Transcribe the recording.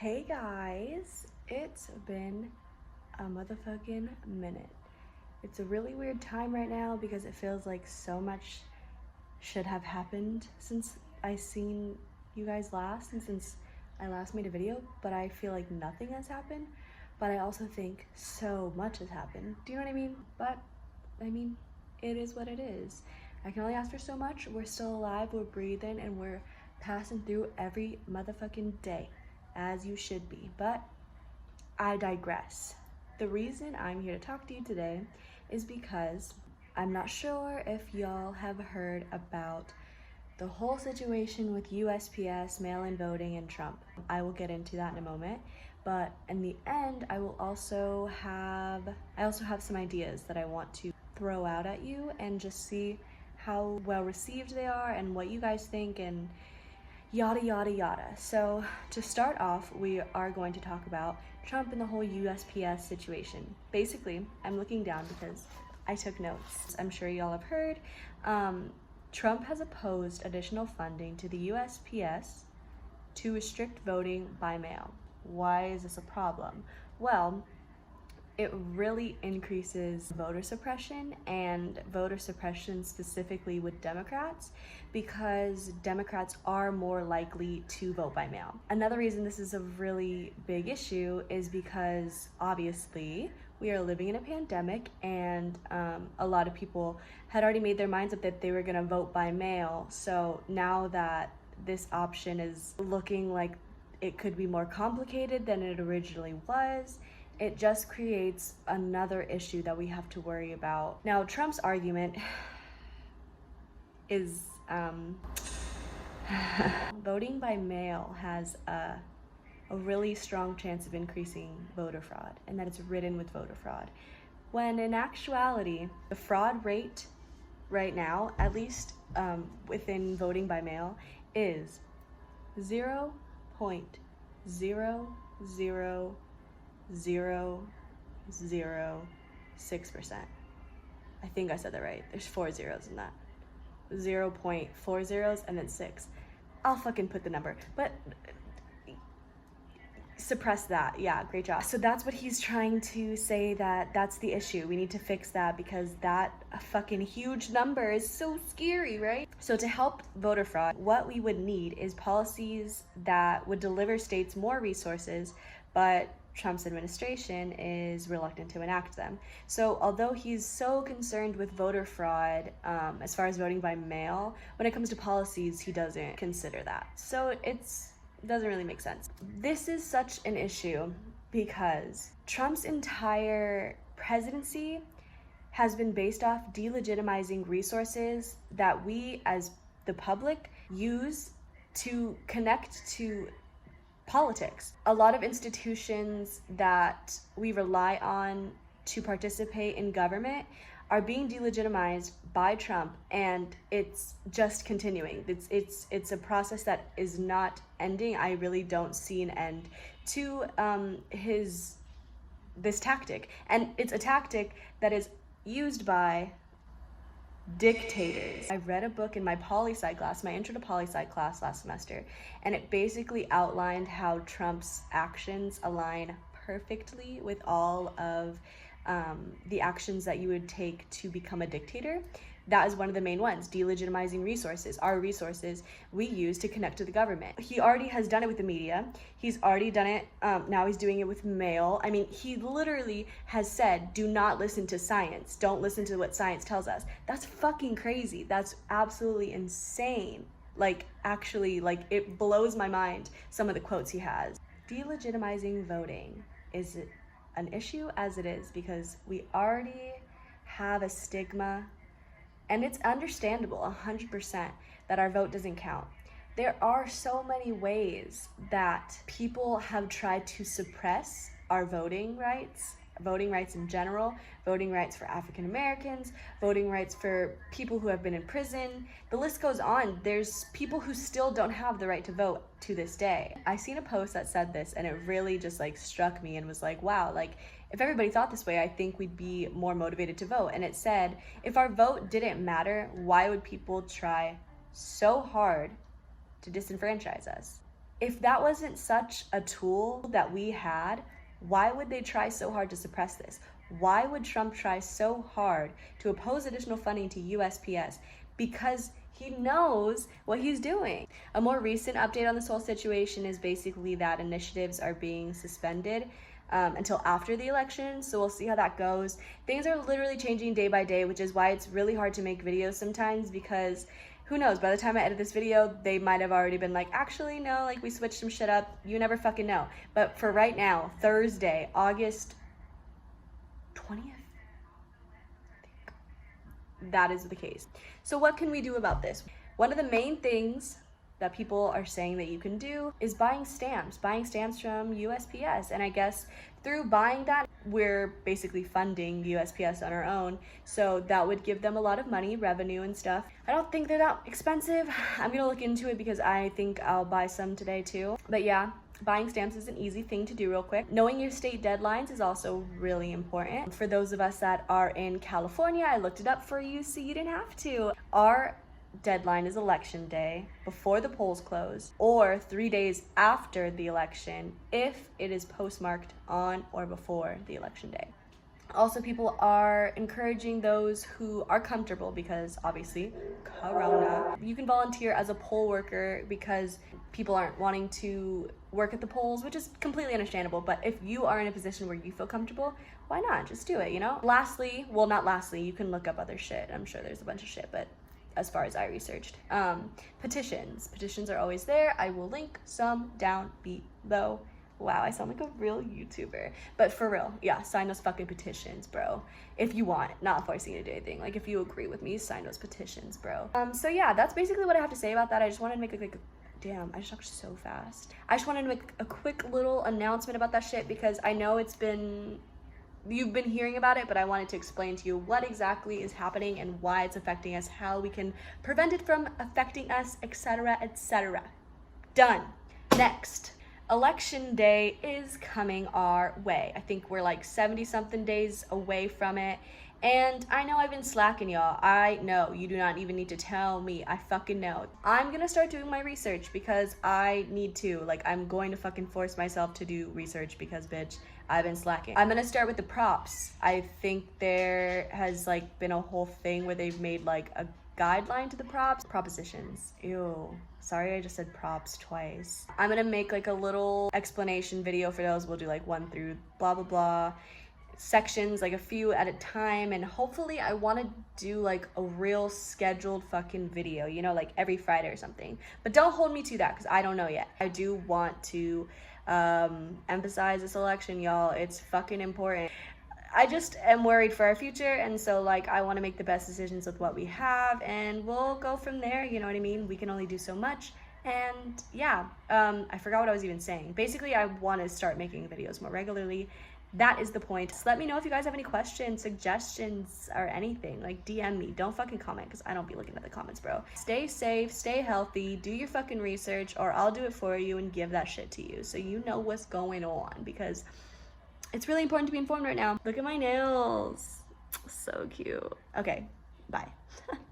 Hey guys, it's been a motherfucking minute. It's a really weird time right now because it feels like so much should have happened since I seen you guys last and since I last made a video, but I feel like nothing has happened. But I also think so much has happened. Do you know what I mean? But I mean, it is what it is. I can only ask for so much. We're still alive, we're breathing, and we're passing through every motherfucking day, as you should be. But I digress. The reason I'm here to talk to you today is because I'm not sure if y'all have heard about the whole situation with USPS, mail-in voting, and Trump. I will get into that in a moment, but in the end, I also have some ideas that I want to throw out at you and just see how well received they are and what you guys think and yada yada yada. So to start off, we are going to talk about Trump and the whole USPS situation. Basically, I'm looking down because I took notes. I'm sure y'all have heard. Trump has opposed additional funding to the USPS to restrict voting by mail. Why is this a problem? Well, it really increases voter suppression, and voter suppression specifically with Democrats, because Democrats are more likely to vote by mail. Another reason this is a really big issue is because obviously we are living in a pandemic, and a lot of people had already made their minds up that they were gonna vote by mail. So now that this option is looking like it could be more complicated than it originally was, it just creates another issue that we have to worry about. Now, Trump's argument is voting by mail has a really strong chance of increasing voter fraud, and that it's ridden with voter fraud. When in actuality, the fraud rate right now, at least within voting by mail, is 0.00006%. I think I said that right. There's 4 zeros in that. 0.4 zeros and then 6. I'll fucking put the number, but suppress that. Yeah, great job. So that's what he's trying to say, that's the issue. We need to fix that because that fucking huge number is so scary, right? So to help voter fraud, what we would need is policies that would deliver states more resources, but Trump's administration is reluctant to enact them. So although he's so concerned with voter fraud, as far as voting by mail, when it comes to policies, he doesn't consider that. So it doesn't really make sense. This is such an issue because Trump's entire presidency has been based off delegitimizing resources that we as the public use to connect to politics. A lot of institutions that we rely on to participate in government are being delegitimized by Trump, and it's just continuing. It's a process that is not ending. I really don't see an end to this tactic, and it's a tactic that is used by dictators. I read a book in my poli-sci class, my intro to poli-sci class last semester, and it basically outlined how Trump's actions align perfectly with all of the actions that you would take to become a dictator. That is one of the main ones, delegitimizing resources, our resources we use to connect to the government. He already has done it with the media. He's already done it, now he's doing it with mail. I mean, he literally has said, do not listen to science. Don't listen to what science tells us. That's fucking crazy. That's absolutely insane. Like, actually, like, it blows my mind, some of the quotes he has. Delegitimizing voting is an issue as it is because we already have a stigma, and it's understandable 100% that our vote doesn't count. There are so many ways that people have tried to suppress our voting rights in general, voting rights for African Americans, voting rights for people who have been in prison. The list goes on. There's people who still don't have the right to vote to this day. I seen a post that said this, and it really just like struck me and was like, wow, like if everybody thought this way, I think we'd be more motivated to vote. And it said, if our vote didn't matter, why would people try so hard to disenfranchise us? If that wasn't such a tool that we had, why would they try so hard to suppress this? Why would Trump try so hard to oppose additional funding to USPS? Because he knows what he's doing. A more recent update on this whole situation is basically that initiatives are being suspended until after the election, so we'll see how that goes. Things are literally changing day by day, which is why it's really hard to make videos sometimes, because who knows, by the time I edit this video, they might have already been like, actually, no, like we switched some shit up. You never fucking know. But for right now, Thursday, August 20th, that is the case. So what can we do about this? One of the main things that people are saying that you can do is buying stamps from USPS. And I guess through buying that, we're basically funding USPS on our own. So that would give them a lot of money, revenue and stuff. I don't think they're that expensive. I'm gonna look into it because I think I'll buy some today too. But yeah, buying stamps is an easy thing to do real quick. Knowing your state deadlines is also really important. For those of us that are in California, I looked it up for you so you didn't have to. Our deadline is election day, before the polls close, or 3 days after the election if it is postmarked on or before the election day. Also, people are encouraging those who are comfortable, because obviously corona, you can volunteer as a poll worker because people aren't wanting to work at the polls, which is completely understandable. But if you are in a position where you feel comfortable, why not just do it, you know? Lastly, well, not lastly, you can look up other shit. I'm sure there's a bunch of shit, but as far as I researched, petitions are always there. I will link some down below. Wow, I sound like a real YouTuber. But for real, yeah, sign those fucking petitions, bro. If you want, not forcing you to do anything. Like, if you agree with me, sign those petitions, bro. So yeah, that's basically what I have to say about that. I just wanted to make damn, I just talked so fast. I just wanted to make a quick little announcement about that shit, because I know you've been hearing about it, but I wanted to explain to you what exactly is happening and why it's affecting us, how we can prevent it from affecting us, etc., etc. Done. Next. Election day is coming our way. I think we're like 70 something days away from it. And I know I've been slacking, y'all. I know. You do not even need to tell me. I fucking know. I'm gonna start doing my research because I need to. Like, I'm going to fucking force myself to do research because, bitch, I've been slacking. I'm gonna start with the props. I think there has like been a whole thing where they've made like a guideline to the propositions. Ew, sorry, I just said props twice. I'm gonna make like a little explanation video for those. We'll do like 1 through blah blah blah sections, like a few at a time, and hopefully I want to do like a real scheduled fucking video, you know, like every Friday or something. But don't hold me to that because I don't know yet. I do want to emphasize this election, y'all. It's fucking important. I just am worried for our future, and so like I want to make the best decisions with what we have, and we'll go from there, you know what I mean? We can only do so much. And yeah, I forgot what I was even saying. Basically, I want to start making videos more regularly. That is the point. Just let me know if you guys have any questions, suggestions, or anything. Like, DM me. Don't fucking comment because I don't be looking at the comments, bro. Stay safe, stay healthy, do your fucking research, or I'll do it for you and give that shit to you so you know what's going on, because it's really important to be informed right now. Look at my nails. So cute. Okay, bye.